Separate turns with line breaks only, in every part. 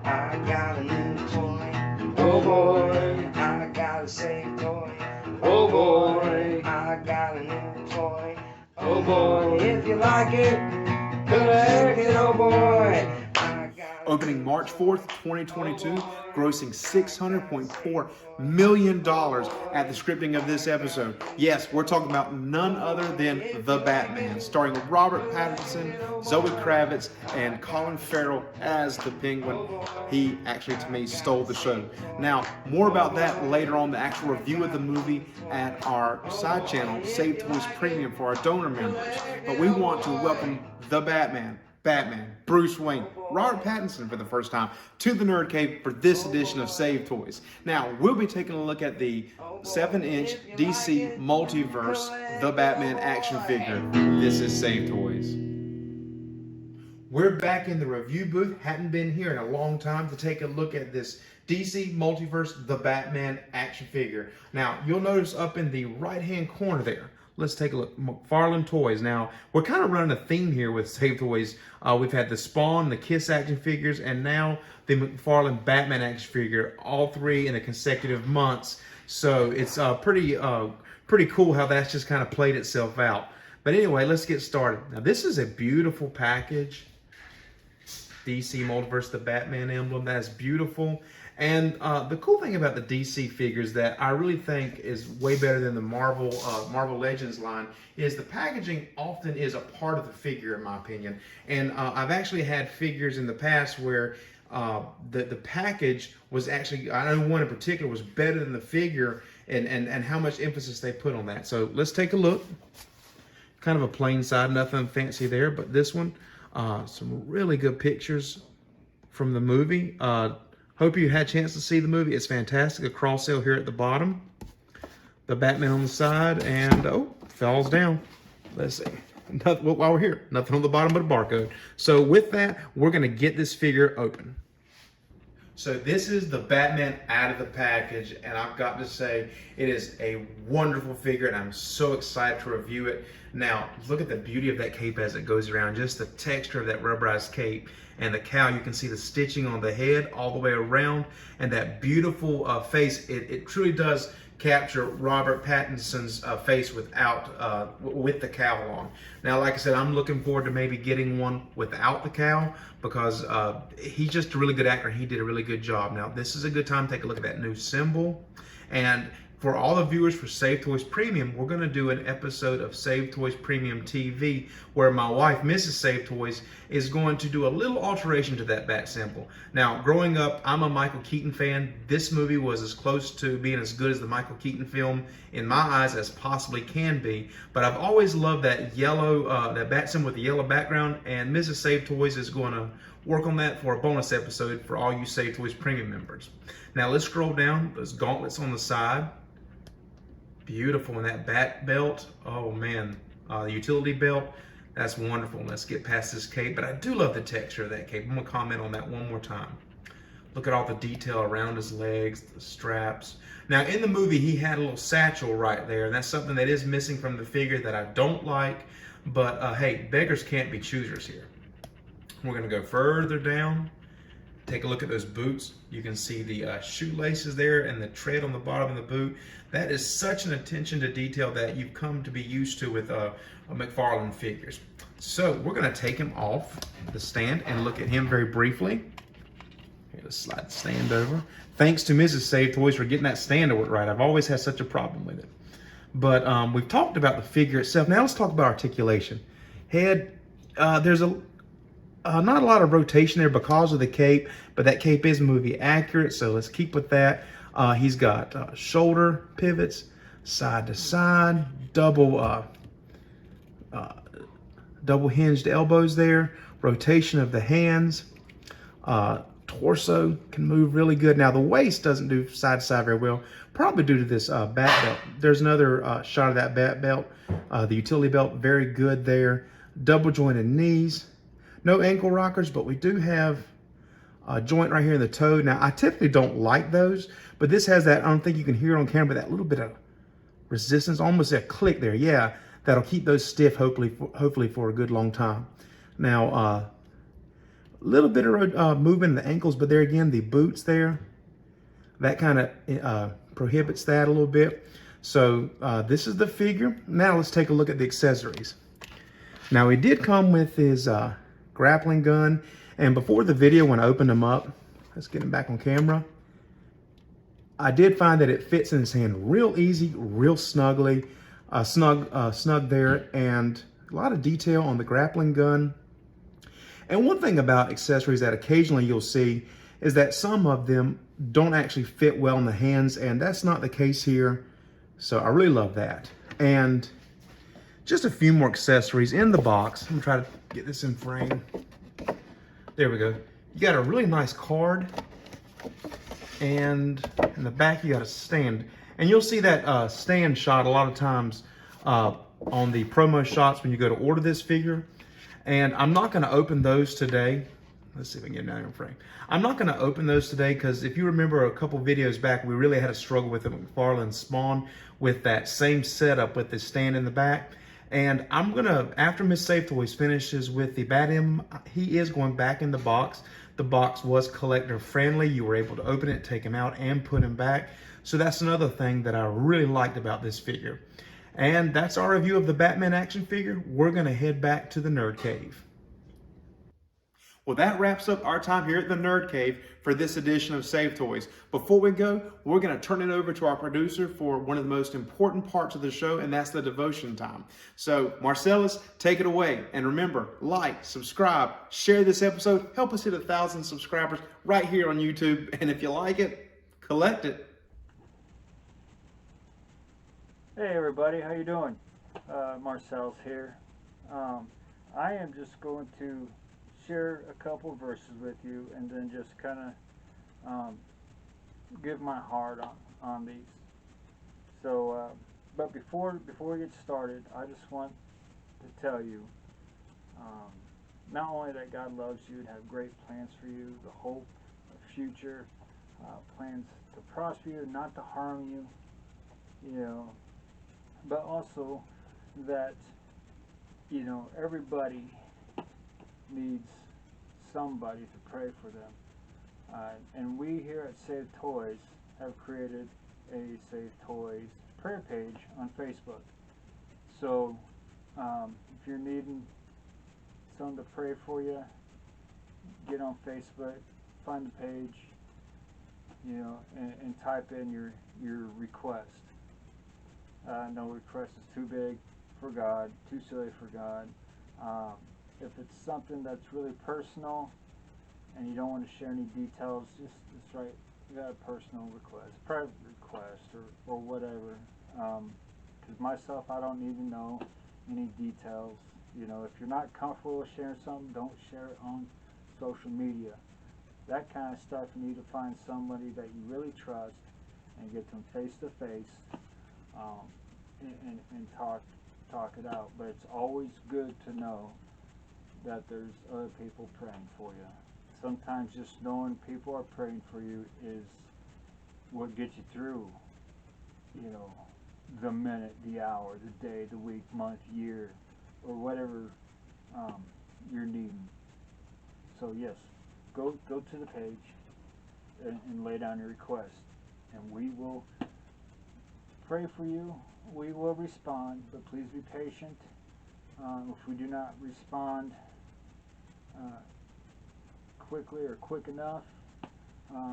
I got a new toy. Oh boy, I got a safe toy. Oh boy, I got a new toy. Oh boy, if you like it, good heck it, oh boy.
Opening March 4th, 2022, grossing $600.4 million at the scripting of this episode. Yes, we're talking about none other than The Batman, starring Robert Pattinson, Zoe Kravitz, and Colin Farrell as the Penguin. He actually, to me, stole the show. Now, more about that later on, the actual review of the movie at our side channel, Save Toys Premium, for our donor members. But we want to welcome The Batman, Bruce Wayne, Robert Pattinson for the first time to the Nerd Cave for this edition of Save Toys. Now, we'll be taking a look at the 7-inch DC Multiverse The Batman action figure. This is Save Toys. We're back in the review booth. Hadn't been here in a long time to take a look at this DC Multiverse The Batman action figure. Now, you'll notice up in the right-hand corner there, let's take a look. McFarlane Toys. Now, we're kind of running a theme here with Save Toys. We've had the Spawn, the Kiss action figures, and now the McFarlane Batman action figure, all three in the consecutive months. So it's pretty cool how that's just kind of played itself out. But anyway, let's get started. Now, this is a beautiful package. DC Multiverse, the Batman emblem. That's beautiful. And the cool thing about the DC figures that I really think is way better than the Marvel Legends line is the packaging often is a part of the figure, in my opinion. And I've actually had figures in the past where the package was actually, I know one in particular was better than the figure, and how much emphasis they put on that. So let's take a look. Kind of a plain side, nothing fancy there, but this one, some really good pictures from the movie. Hope you had a chance to see the movie. It's fantastic. A cross sale here at the bottom. The Batman on the side, and oh, falls down. Let's see. Nothing, while we're here, nothing on the bottom but a barcode. So with that, we're going to get this figure open. So this is the Batman out of the package, and I've got to say, it is a wonderful figure, and I'm so excited to review it. Now, look at the beauty of that cape as it goes around, just the texture of that rubberized cape. And the cowl, you can see the stitching on the head all the way around, and that beautiful face. It truly does capture Robert Pattinson's face with the cowl on. Now, like I said, I'm looking forward to maybe getting one without the cowl because he's just a really good actor. He did a really good job. Now, this is a good time to take a look at that new symbol. And for all the viewers for Save Toys Premium, we're going to do an episode of Save Toys Premium TV where my wife, Mrs. Save Toys, is going to do a little alteration to that bat symbol. Now, growing up, I'm a Michael Keaton fan. This movie was as close to being as good as the Michael Keaton film in my eyes as possibly can be. But I've always loved that yellow, that bat symbol with the yellow background, and Mrs. Save Toys is going to work on that for a bonus episode for all you Save Toys Premium members. Now, let's scroll down. Those gauntlets on the side. Beautiful. And that bat belt, oh man, the utility belt, that's wonderful. Let's get past this cape, but I do love the texture of that cape. I'm gonna comment on that one more time. Look at all the detail around his legs, the straps. Now in the movie, he had a little satchel right there, and that's something that is missing from the figure that I don't like, but hey, beggars can't be choosers here. We're gonna go further down. Take a look at those boots. You can see the shoelaces there and the tread on the bottom of the boot. That is such an attention to detail that you've come to be used to with McFarlane figures. So we're gonna take him off the stand and look at him very briefly. Here, let's slide the stand over. Thanks to Mrs. Save Toys for getting that stand to work right. I've always had such a problem with it. But we've talked about the figure itself. Now let's talk about articulation. Head, there's not a lot of rotation there because of the cape, but that cape is movie accurate, so let's keep with that. He's got shoulder pivots, side to side, double hinged elbows there, rotation of the hands, torso can move really good. Now the waist doesn't do side to side very well, probably due to this bat belt. There's another shot of that bat belt, the utility belt, very good there. Double jointed knees. No ankle rockers, but we do have a joint right here in the toe. Now, I typically don't like those, but this has that, I don't think you can hear it on camera, that little bit of resistance, almost a click there. Yeah, that'll keep those stiff, hopefully for a good long time. Now, little bit of movement in the ankles, but there again, the boots there, that kind of prohibits that a little bit. So this is the figure. Now let's take a look at the accessories. Now he did come with his grappling gun, and before the video when I opened him up, let's get him back on camera, I did find that it fits in his hand real easy, real snug there, and a lot of detail on the grappling gun. And one thing about accessories that occasionally you'll see is that some of them don't actually fit well in the hands, and that's not the case here. So I really love that. And just a few more accessories in the box. I'm gonna try to get this in frame. There we go. You got a really nice card, and in the back you got a stand. And you'll see that stand shot a lot of times on the promo shots when you go to order this figure. And I'm not gonna open those today. Let's see if I can get it down in frame. I'm not gonna open those today because if you remember a couple videos back, we really had a struggle with the McFarlane Spawn with that same setup with the stand in the back. And I'm gonna, after Miss Safe Toys finishes with the Bat-M, he is going back in the box. The box was collector friendly. You were able to open it, take him out, and put him back. So that's another thing that I really liked about this figure. And that's our review of the Batman action figure. We're gonna head back to the Nerd Cave. Well, that wraps up our time here at the Nerd Cave for this edition of Save Toys. Before we go, we're going to turn it over to our producer for one of the most important parts of the show, and that's the devotion time. So, Marcellus, take it away. And remember, like, subscribe, share this episode, help us hit 1,000 subscribers right here on YouTube. And if you like it, collect it.
Hey everybody, how you doing? Marcel's here. I am just going to share a couple verses with you and then just kind of give my heart on these. So, but before we get started, I just want to tell you not only that God loves you and have great plans for you, the hope, the future, plans to prosper you, not to harm you, you know, but also that, you know, everybody needs somebody to pray for them. And we here at Save Toys have created a Save Toys prayer page on Facebook. So if you're needing someone to pray for you, get on Facebook, find the page, you know, and type in your request. No request is too big for God, too silly for God. If it's something that's really personal and you don't want to share any details, just write, you got a personal request, private request, or whatever. Because myself, I don't need to know any details. You know, if you're not comfortable with sharing something, don't share it on social media. That kind of stuff, you need to find somebody that you really trust and get them face to face and talk it out. But it's always good to know that there's other people praying for you. Sometimes just knowing people are praying for you is what gets you through, you know, the minute, the hour, the day, the week, month, year, or whatever you're needing. So yes, go to the page and lay down your request, and we will pray for you. We will respond, but please be patient. If we do not respond quickly or quick enough,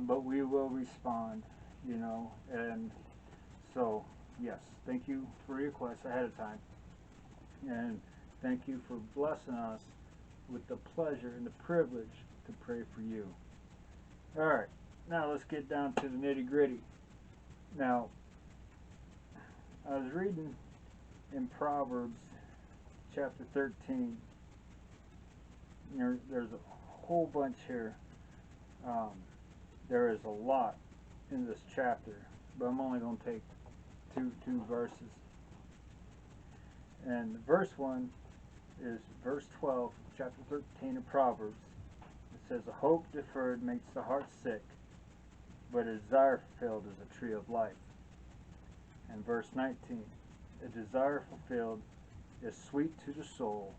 but we will respond, you know. And so yes, thank you for your requests ahead of time, and thank you for blessing us with the pleasure and the privilege to pray for you. Alright, now let's get down to the nitty gritty. Now, I was reading in Proverbs chapter 13. There's a whole bunch here. There is a lot in this chapter, but I'm only going to take two verses. And verse 1 is verse 12, chapter 13 of Proverbs. It says, "A hope deferred makes the heart sick, but a desire fulfilled is a tree of life." And verse 19, "A desire fulfilled is sweet to the soul,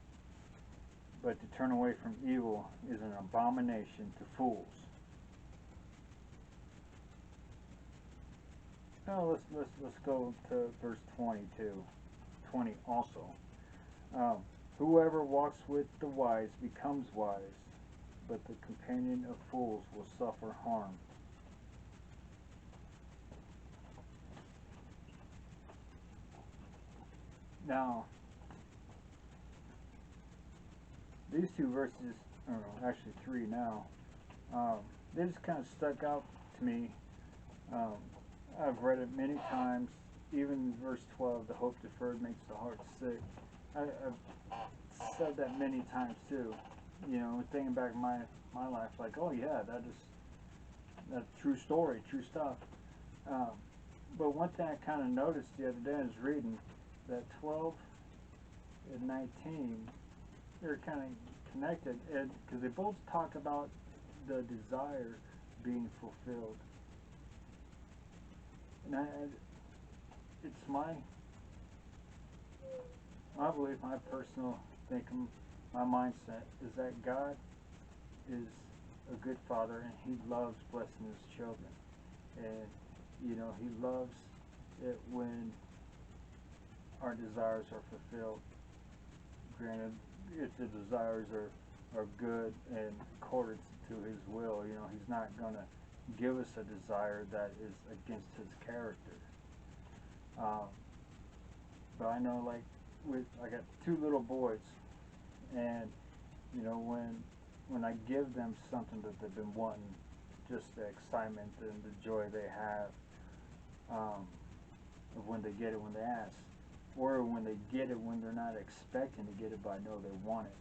but to turn away from evil is an abomination to fools. Now let's go to verse 20 also. Whoever walks with the wise becomes wise, but the companion of fools will suffer harm. Now, these two verses, or actually three now, they just kind of stuck out to me. Um, I've read it many times. Even verse 12, the hope deferred makes the heart sick. I've said that many times too. You know, thinking back my life, like, oh yeah, that's true story, true stuff. Um, but one thing I kind of noticed the other day, I was reading that 12 and 19, they're kind of connected, because they both talk about the desire being fulfilled. And it's my belief, my personal thinking, my mindset is that God is a good father and He loves blessing His children. And, you know, He loves it when our desires are fulfilled. Granted, if the desires are good and accordance to His will, you know, He's not going to give us a desire that is against His character. But I know, like, I got two little boys, and you know, when I give them something that they've been wanting, just the excitement and the joy they have of when they get it, when they ask, or when they get it when they're not expecting to get it, but I know they want it.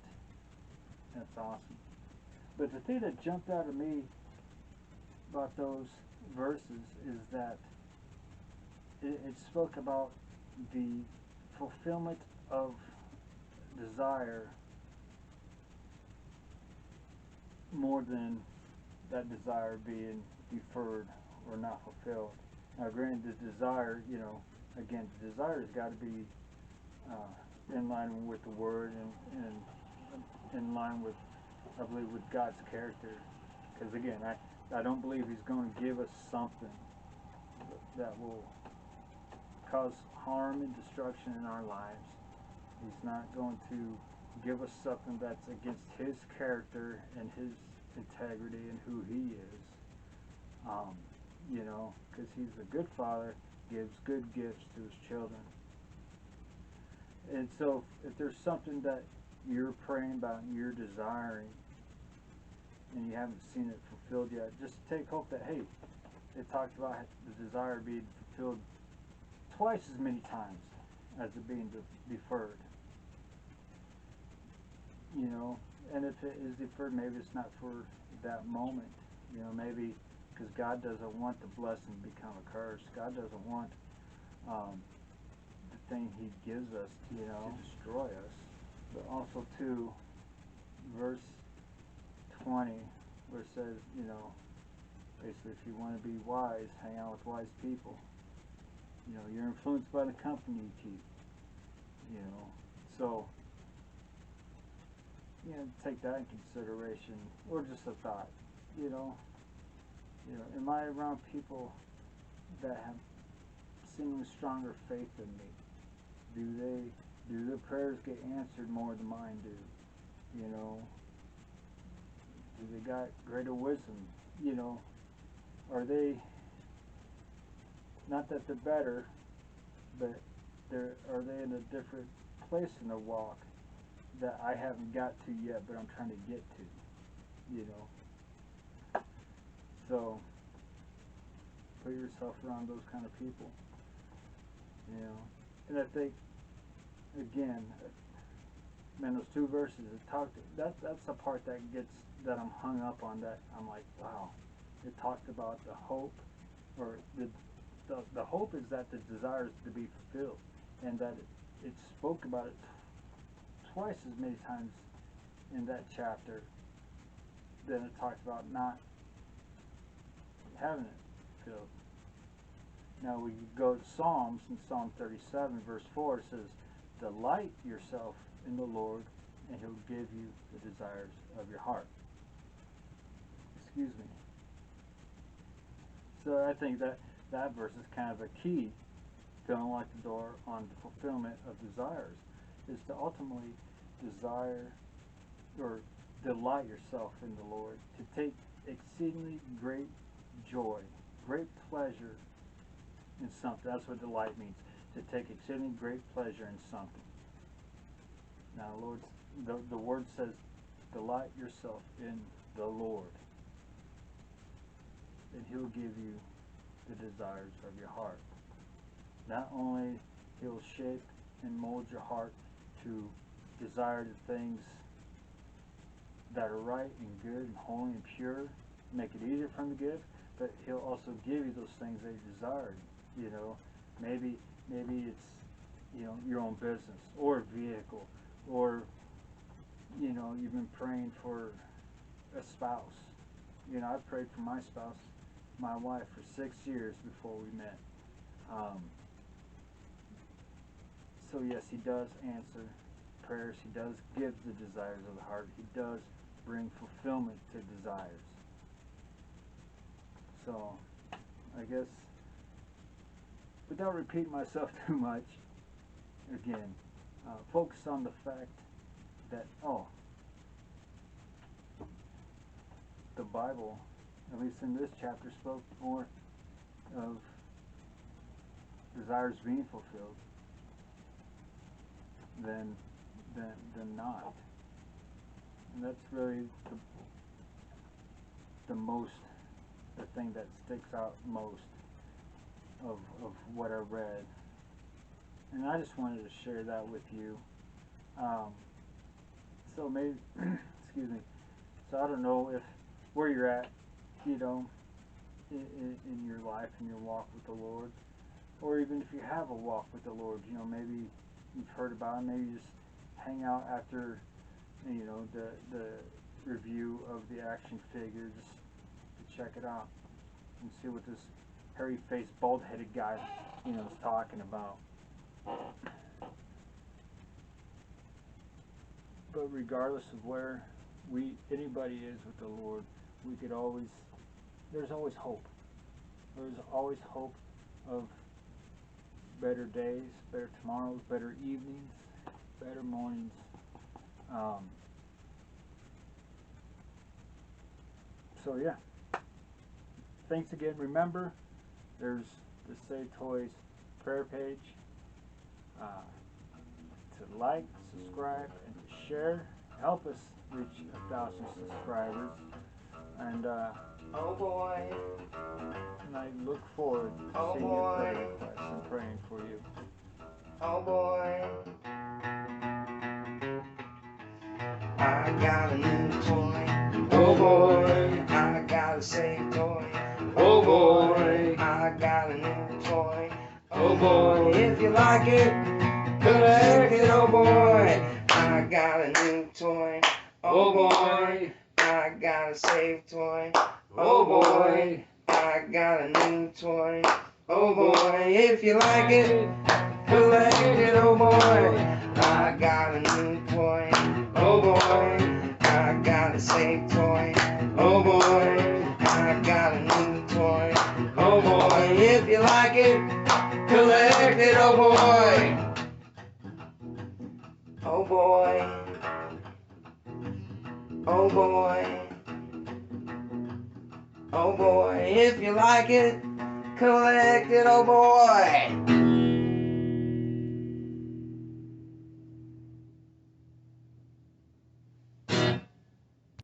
That's awesome. But the thing that jumped out at me about those verses is that it spoke about the fulfillment of desire more than that desire being deferred or not fulfilled. Now, granted, the desire, you know, again, the desire has got to be in line with the Word and in line with, I believe, with God's character. Because again, I don't believe He's going to give us something that will cause harm and destruction in our lives. He's not going to give us something that's against His character and His integrity and who He is. You know, because He's a good Father, gives good gifts to His children. And so if there's something that you're praying about and you're desiring and you haven't seen it fulfilled yet, just take hope that, hey, it talked about the desire being fulfilled twice as many times as it being deferred. You know, and if it is deferred, maybe it's not for that moment. You know, maybe because God doesn't want the blessing to become a curse. God doesn't want the thing He gives us, you know, to destroy us. But also too, verse 20, where it says, you know, basically, if you want to be wise, hang out with wise people. You know, you're influenced by the company you keep. You know, so you know, take that in consideration, or just a thought. You know, am I around people that have seemingly stronger faith than me? Do their prayers get answered more than mine do? You know, do they got greater wisdom? You know, are they, not that they're better, but are they in a different place in their walk that I haven't got to yet, but I'm trying to get to? You know, so put yourself around those kind of people. You know, and I think, again, man, those two verses that talked, that's the part that I'm hung up on, that I'm like, wow, it talked about the hope, or the hope is that the desire is to be fulfilled, and that it spoke about it twice as many times in that chapter than it talked about not having it fulfilled. Now we go to Psalms, in Psalm 37, verse 4, it says, delight yourself in the Lord, and He'll give you the desires of your heart. Excuse me. So I think that verse is kind of a key to unlock the door on the fulfillment of desires, is to ultimately desire or delight yourself in the Lord, to take exceedingly great joy, great pleasure in something. That's what delight means, to take exceedingly great pleasure in something. Now, the word says, delight yourself in the Lord, and He'll give you the desires of your heart. Not only He'll shape and mold your heart to desire the things that are right and good and holy and pure, make it easier for Him to give, but He'll also give you those things that you desire. You know, maybe it's, you know, your own business or a vehicle, or, you know, you've been praying for a spouse. You know, I prayed for my spouse, my wife, for 6 years before we met. So yes, He does answer prayers. He does give the desires of the heart. He does bring fulfillment to desires. So, I guess, without repeating myself too much, again, focus on the fact that, the Bible, at least in this chapter, spoke more of desires being fulfilled than not. And that's really the thing that sticks out most of what I read. And I just wanted to share that with you. So maybe, excuse me, so I don't know if where you're at, you know, in your life, in your walk with the Lord, or even if you have a walk with the Lord, you know, maybe you've heard about it, maybe you just hang out after, you know, the review of the action figure, just to check it out and see what this hairy-faced, bald-headed guy, you know, is talking about. But regardless of where anybody is with the Lord, there's always hope. There's always hope of better days, better tomorrows, better evenings, better mornings. So yeah, thanks again. Remember, there's the Save Toys prayer page. To like, subscribe, and to share. Help us reach 1,000 subscribers. And
Oh boy,
and I look forward to
oh
seeing your prayer
boy,
requests and praying for you.
oh boy. I got a new toy. Oh boy, I got a Save toy. Oh boy, I got a new toy. Oh boy, if you like it, collect it. Oh boy, I got a new toy. Oh boy, I got a Save toy. Oh boy, I got a new toy. Oh boy, if you like it, collect it. Oh boy, I got a new toy. Oh boy, I got a Save toy. Oh boy, I got a new toy. Oh boy, if you like it, collect it. Oh boy. Oh boy. Oh boy. Oh boy, if you like it, collect it. Oh boy.